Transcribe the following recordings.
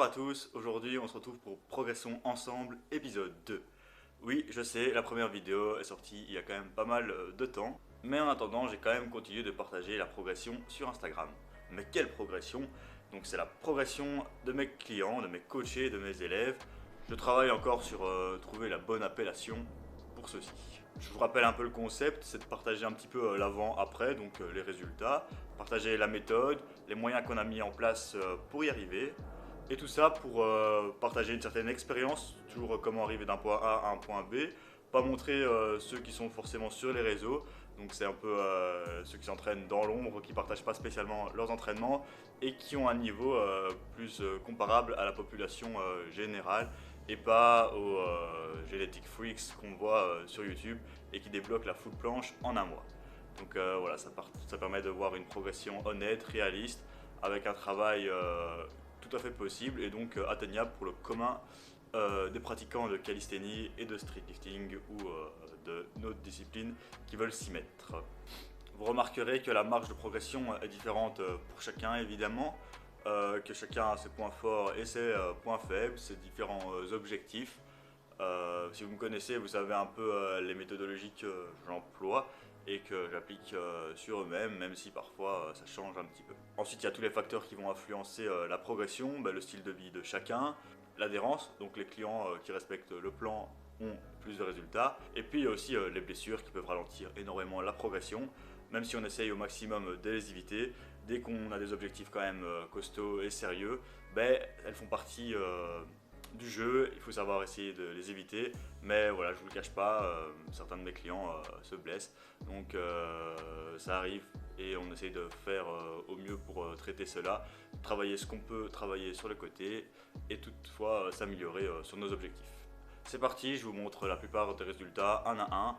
Bonjour à tous, aujourd'hui on se retrouve pour Progressons Ensemble épisode 2. Oui, je sais, la première vidéo est sortie il y a quand même pas mal de temps, mais en attendant j'ai quand même continué de partager la progression sur Instagram. Mais quelle progression? Donc c'est la progression de mes clients, de mes coachés, de mes élèves. Je travaille encore sur trouver la bonne appellation pour ceci. Je vous rappelle un peu le concept, c'est de partager un petit peu l'avant-après, donc les résultats, partager la méthode, les moyens qu'on a mis en place pour y arriver, et tout ça pour partager une certaine expérience, toujours comment arriver d'un point A à un point B, pas montrer ceux qui sont forcément sur les réseaux, donc c'est un peu ceux qui s'entraînent dans l'ombre, qui partagent pas spécialement leurs entraînements et qui ont un niveau plus comparable à la population générale et pas aux Genetic Freaks qu'on voit sur YouTube et qui débloquent la full planche en un mois. Donc voilà, ça permet de voir une progression honnête, réaliste, avec un travail tout à fait possible et donc atteignable pour le commun des pratiquants de calisthénie et de streetlifting ou de notre discipline qui veulent s'y mettre. Vous remarquerez que la marge de progression est différente pour chacun évidemment, que chacun a ses points forts et ses points faibles, ses différents objectifs. Si vous me connaissez, vous savez un peu les méthodologies que j'emploie et que j'applique sur eux-mêmes, même si parfois ça change un petit peu. Ensuite, il y a tous les facteurs qui vont influencer la progression, le style de vie de chacun, l'adhérence, donc les clients qui respectent le plan ont plus de résultats, et puis il y a aussi les blessures qui peuvent ralentir énormément la progression, même si on essaye au maximum de les éviter. Dès qu'on a des objectifs quand même costauds et sérieux, elles font partie du jeu, il faut savoir essayer de les éviter, mais voilà, je vous le cache pas, certains de mes clients se blessent, donc ça arrive et on essaye de faire au mieux pour traiter cela, travailler ce qu'on peut travailler sur le côté et toutefois s'améliorer sur nos objectifs. C'est parti, je vous montre la plupart des résultats un à un.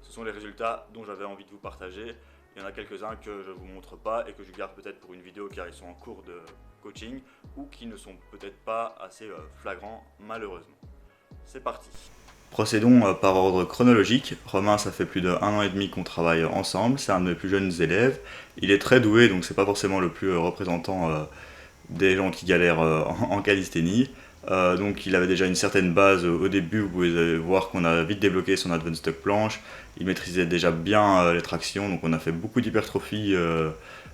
Ce sont les résultats dont j'avais envie de vous partager. Il y en a quelques-uns que je ne vous montre pas et que je garde peut-être pour une vidéo car ils sont en cours de coaching ou qui ne sont peut-être pas assez flagrants malheureusement. C'est parti. Procédons par ordre chronologique. Romain, ça fait plus d'1 an et demi qu'on travaille ensemble, c'est un de mes plus jeunes élèves. Il est très doué, donc c'est pas forcément le plus représentant des gens qui galèrent en calisthénie. Donc il avait déjà une certaine base au début, vous pouvez voir qu'on a vite débloqué son advanced stock planche, il maîtrisait déjà bien les tractions, donc on a fait beaucoup d'hypertrophie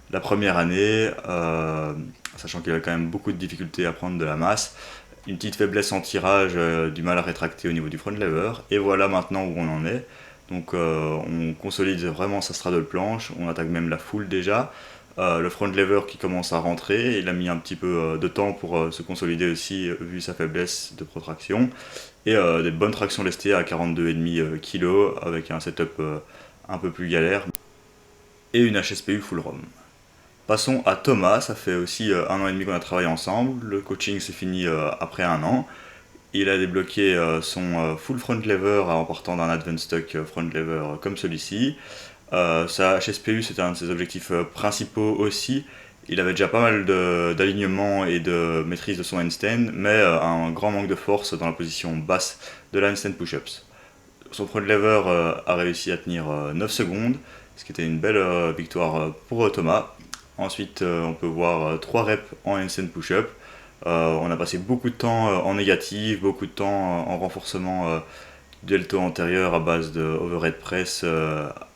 la première année, sachant qu'il avait quand même beaucoup de difficultés à prendre de la masse, une petite faiblesse en tirage, du mal à rétracter au niveau du front lever, et voilà maintenant où on en est. Donc on consolide vraiment sa straddle planche, on attaque même la full déjà. Le front lever qui commence à rentrer, il a mis un petit peu de temps pour se consolider aussi vu sa faiblesse de protraction, et des bonnes tractions lestées à 42,5 kg avec un setup un peu plus galère et une HSPU full ROM. Passons à Thomas, ça fait aussi 1 an et demi qu'on a travaillé ensemble, le coaching s'est fini après 1 an. Il a débloqué son full front lever en partant d'un advanced stock front lever comme celui-ci. Sa HSPU, c'était un de ses objectifs principaux aussi. Il avait déjà pas mal d'alignement et de maîtrise de son handstand, mais un grand manque de force dans la position basse de la handstand push-ups. Son front lever a réussi à tenir 9 secondes, ce qui était une belle victoire pour Thomas. Ensuite, on peut voir 3 reps en handstand push-up. On a passé beaucoup de temps en négatif, beaucoup de temps en renforcement du delto antérieur à base de overhead press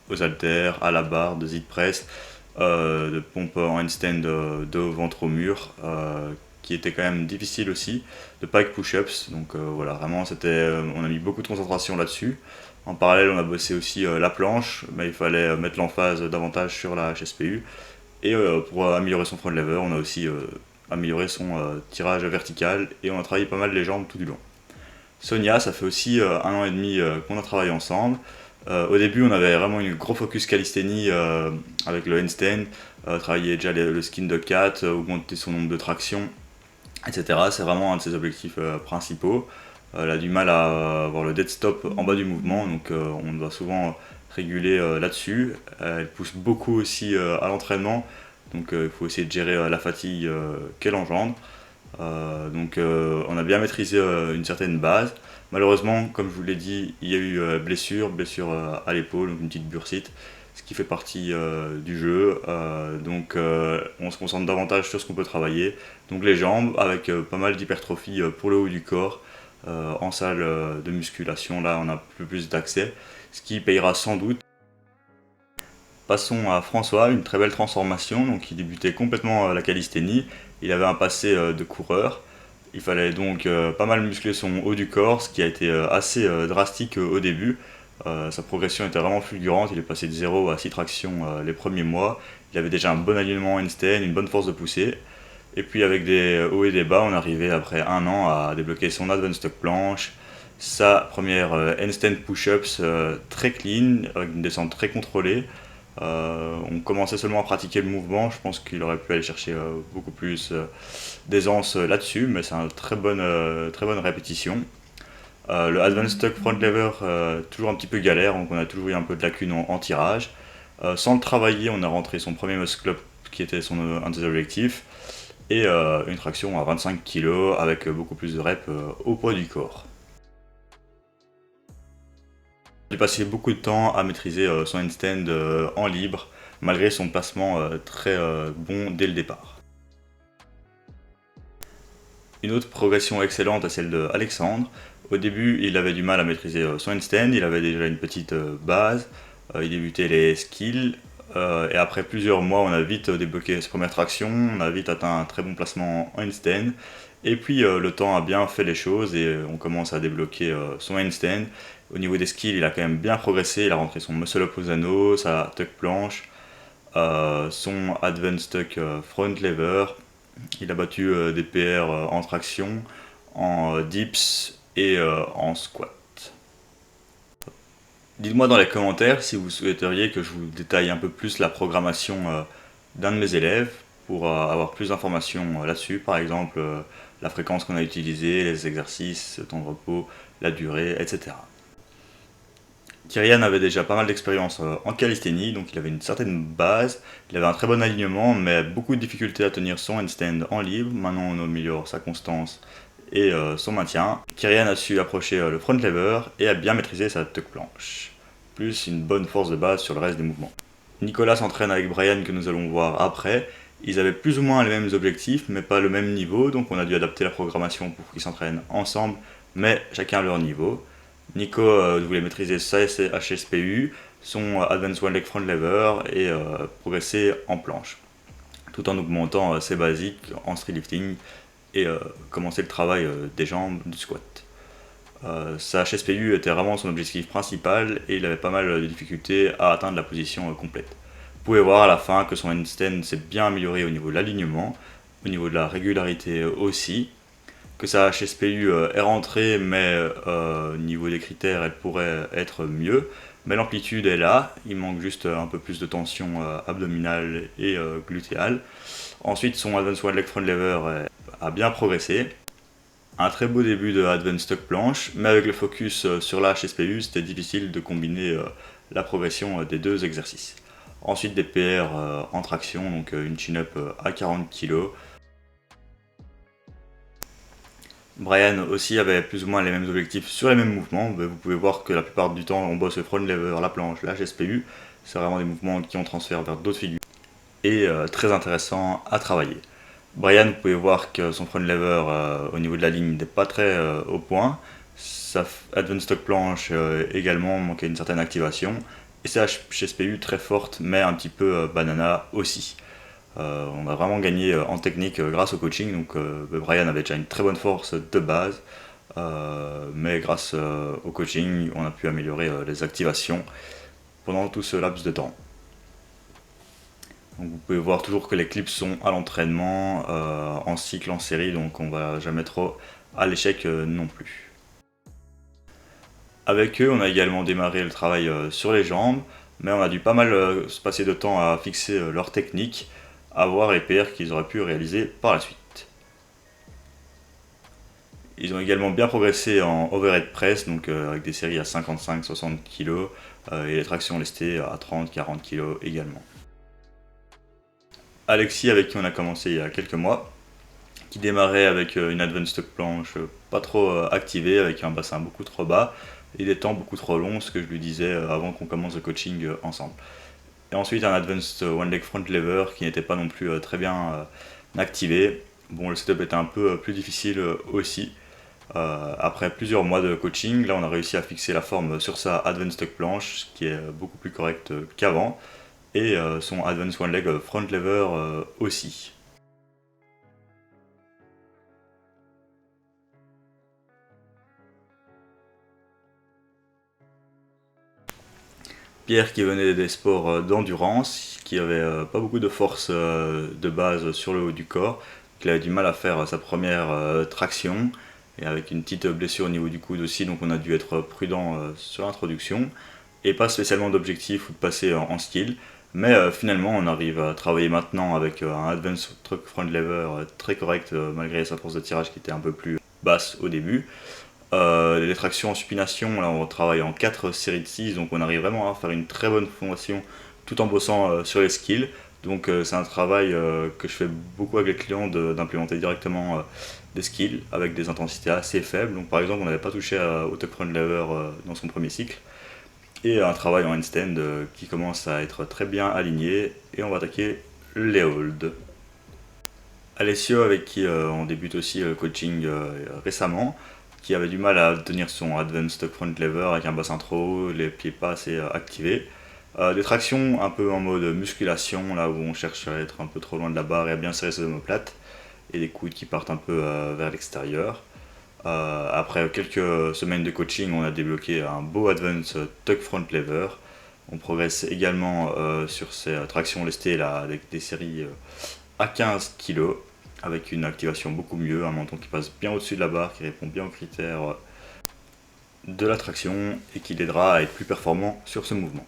aux haltères, à la barre, de zip press, de pompe en handstand dos ventre au mur, qui était quand même difficile aussi, de pike push-ups. Donc voilà, vraiment on a mis beaucoup de concentration là-dessus. En parallèle, on a bossé aussi la planche, mais il fallait mettre l'emphase davantage sur la HSPU. Et pour améliorer son front lever, on a aussi amélioré son tirage vertical et on a travaillé pas mal les jambes tout du long. Sonia, ça fait aussi 1 an et demi qu'on a travaillé ensemble. Au début, on avait vraiment une gros focus calisthénie avec le handstand, travailler déjà le skin de cat, augmenter son nombre de tractions, etc. C'est vraiment un de ses objectifs principaux. Elle a du mal à avoir le dead stop en bas du mouvement, donc on doit souvent réguler là-dessus. Elle pousse beaucoup aussi à l'entraînement, donc il faut essayer de gérer la fatigue qu'elle engendre. Donc on a bien maîtrisé une certaine base. Malheureusement, comme je vous l'ai dit, il y a eu blessure à l'épaule, donc une petite bursite, ce qui fait partie du jeu. Donc on se concentre davantage sur ce qu'on peut travailler. Donc les jambes avec pas mal d'hypertrophie pour le haut du corps. En salle de musculation, là on a plus d'accès, ce qui payera sans doute. Passons à François, une très belle transformation. Donc il débutait complètement la calisthénie, il avait un passé de coureur. Il fallait donc pas mal muscler son haut du corps, ce qui a été assez drastique au début. Sa progression était vraiment fulgurante, il est passé de 0 à 6 tractions les premiers mois. Il avait déjà un bon alignement handstand, une bonne force de poussée. Et puis avec des hauts et des bas, on arrivait après un an à débloquer son advanced stock planche, sa première handstand push-ups très clean, avec une descente très contrôlée. On commençait seulement à pratiquer le mouvement, je pense qu'il aurait pu aller chercher beaucoup plus d'aisance là-dessus, mais c'est une très bonne répétition. Le advanced stock front lever, toujours un petit peu galère, donc on a toujours eu un peu de lacunes en tirage. Sans le travailler, on a rentré son premier muscle up qui était un des objectifs, et une traction à 25 kg avec beaucoup plus de reps au poids du corps. J'ai passé beaucoup de temps à maîtriser son handstand en libre, malgré son placement très bon dès le départ. Une autre progression excellente est celle d'Alexandre. Au début, il avait du mal à maîtriser son handstand, il avait déjà une petite base, il débutait les skills, et après plusieurs mois, on a vite débloqué ses premières tractions, on a vite atteint un très bon placement en handstand, et puis le temps a bien fait les choses et on commence à débloquer son handstand. Au niveau des skills, il a quand même bien progressé, il a rentré son muscle up aux anneaux, sa tuck planche, son advanced tuck front lever. Il a battu des PR en traction, en dips et en squat. Dites-moi dans les commentaires si vous souhaiteriez que je vous détaille un peu plus la programmation d'un de mes élèves pour avoir plus d'informations là-dessus, par exemple la fréquence qu'on a utilisée, les exercices, le temps de repos, la durée, etc. Kyrian avait déjà pas mal d'expérience en calisthénie, donc il avait une certaine base, il avait un très bon alignement, mais beaucoup de difficultés à tenir son handstand en libre. Maintenant on améliore sa constance et son maintien. Kyrian a su approcher le front lever et a bien maîtrisé sa tuck planche, plus une bonne force de base sur le reste des mouvements. Nicolas s'entraîne avec Brian que nous allons voir après. Ils avaient plus ou moins les mêmes objectifs, mais pas le même niveau, donc on a dû adapter la programmation pour qu'ils s'entraînent ensemble, mais chacun à leur niveau. Nico voulait maîtriser sa HSPU, son Advanced One Leg Front Lever et progresser en planche, tout en augmentant ses basiques en street lifting et commencer le travail des jambes, du squat. Sa HSPU était vraiment son objectif principal et il avait pas mal de difficultés à atteindre la position complète. Vous pouvez voir à la fin que son handstand s'est bien amélioré au niveau de l'alignement, au niveau de la régularité aussi, que sa HSPU est rentrée, mais au niveau des critères, elle pourrait être mieux. Mais l'amplitude est là, il manque juste un peu plus de tension abdominale et glutéale. Ensuite, son Advanced One Leg Front Lever a bien progressé. Un très beau début de Advanced Stock planche, mais avec le focus sur la HSPU, c'était difficile de combiner la progression des deux exercices. Ensuite, des PR en traction, donc une chin-up à 40 kg. Brian aussi avait plus ou moins les mêmes objectifs sur les mêmes mouvements. Vous pouvez voir que la plupart du temps on bosse le front lever, la planche, la HSPU. C'est vraiment des mouvements qui ont transfert vers d'autres figures et très intéressant à travailler. Brian, vous pouvez voir que son front lever au niveau de la ligne n'est pas très au point. Sa advanced stock planche également manquait une certaine activation. Et sa HSPU très forte mais un petit peu banana aussi. On a vraiment gagné en technique grâce au coaching, donc Brian avait déjà une très bonne force de base, mais grâce au coaching, on a pu améliorer les activations pendant tout ce laps de temps. Donc vous pouvez voir toujours que les clips sont à l'entraînement, en cycle, en série, donc on va jamais trop à l'échec non plus. Avec eux, on a également démarré le travail sur les jambes, mais on a dû pas mal se passer de temps à fixer leur technique, à voir les PR qu'ils auraient pu réaliser par la suite. Ils ont également bien progressé en overhead press, donc avec des séries à 55-60 kg et les tractions lestées à 30-40 kg également. Alexis, avec qui on a commencé il y a quelques mois, qui démarrait avec une advanced stock planche pas trop activée, avec un bassin beaucoup trop bas et des temps beaucoup trop longs, ce que je lui disais avant qu'on commence le coaching ensemble. Et ensuite un Advanced One Leg Front Lever qui n'était pas non plus très bien activé. Bon, le setup était un peu plus difficile aussi. Après plusieurs mois de coaching, là on a réussi à fixer la forme sur sa Advanced Tuck Planche, ce qui est beaucoup plus correct qu'avant, et son Advanced One Leg Front Lever aussi. Pierre qui venait des sports d'endurance, qui avait pas beaucoup de force de base sur le haut du corps, qui avait du mal à faire sa première traction, et avec une petite blessure au niveau du coude aussi, donc on a dû être prudent sur l'introduction, et pas spécialement d'objectif ou de passer en skill, mais finalement on arrive à travailler maintenant avec un Advanced Truck Front Lever très correct malgré sa force de tirage qui était un peu plus basse au début. Les tractions en supination, là on travaille en 4 séries de 6, donc on arrive vraiment à faire une très bonne fondation tout en bossant sur les skills. Donc c'est un travail que je fais beaucoup avec les clients d'implémenter directement des skills avec des intensités assez faibles. Donc par exemple on n'avait pas touché au tuck front lever dans son premier cycle. Et un travail en handstand qui commence à être très bien aligné, et on va attaquer les holds. Alessio, avec qui on débute aussi le coaching récemment, qui avait du mal à tenir son Advanced Tuck Front Lever avec un bassin trop haut, les pieds pas assez activés. Des tractions un peu en mode musculation, là où on cherche à être un peu trop loin de la barre et à bien serrer ses omoplates, et des coudes qui partent un peu vers l'extérieur. Après quelques semaines de coaching, on a débloqué un beau Advanced Tuck Front Lever. On progresse également sur ces tractions lestées là, avec des séries à 15 kg, avec une activation beaucoup mieux, un menton qui passe bien au-dessus de la barre, qui répond bien aux critères de la traction et qui l'aidera à être plus performant sur ce mouvement.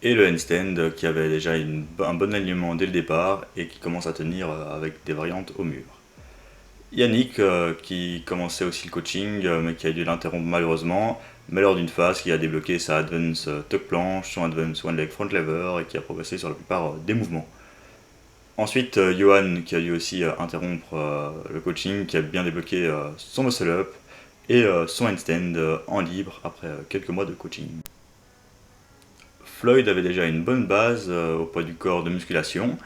Et le handstand qui avait déjà un bon alignement dès le départ et qui commence à tenir avec des variantes au mur. Yannick qui commençait aussi le coaching mais qui a dû l'interrompre malheureusement, mais lors d'une phase qui a débloqué sa Advanced Tuck Planche, son Advanced One Leg Front Lever et qui a progressé sur la plupart des mouvements. Ensuite, Johan qui a dû aussi interrompre le coaching, qui a bien débloqué son muscle up et son handstand en libre après quelques mois de coaching. Floyd avait déjà une bonne base au poids du corps de musculation,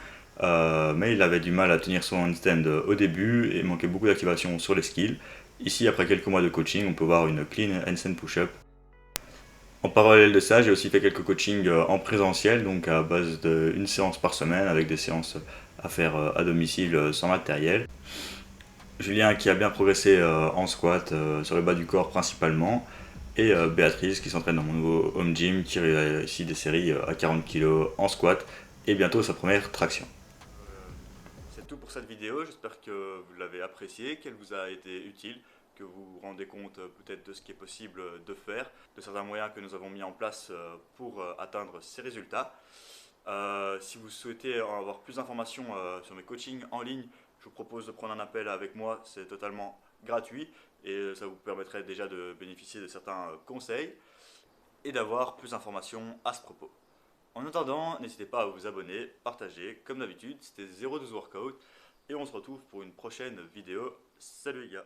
mais il avait du mal à tenir son handstand au début et manquait beaucoup d'activation sur les skills. Ici, après quelques mois de coaching, on peut voir une clean handstand push-up. En parallèle de ça, j'ai aussi fait quelques coachings en présentiel, donc à base d'une séance par semaine avec des séances à faire à domicile sans matériel. Julien qui a bien progressé en squat sur le bas du corps principalement, et Béatrice qui s'entraîne dans mon nouveau home gym qui réussit des séries à 40 kg en squat et bientôt sa première traction. C'est tout pour cette vidéo, j'espère que vous l'avez appréciée, qu'elle vous a été utile, que vous vous rendez compte peut-être de ce qui est possible de faire, de certains moyens que nous avons mis en place pour atteindre ces résultats. Si vous souhaitez en avoir plus d'informations sur mes coachings en ligne, je vous propose de prendre un appel avec moi, c'est totalement gratuit et ça vous permettrait déjà de bénéficier de certains conseils et d'avoir plus d'informations à ce propos. En attendant, n'hésitez pas à vous abonner, partager, comme d'habitude, c'était 012 Workout et on se retrouve pour une prochaine vidéo. Salut les gars!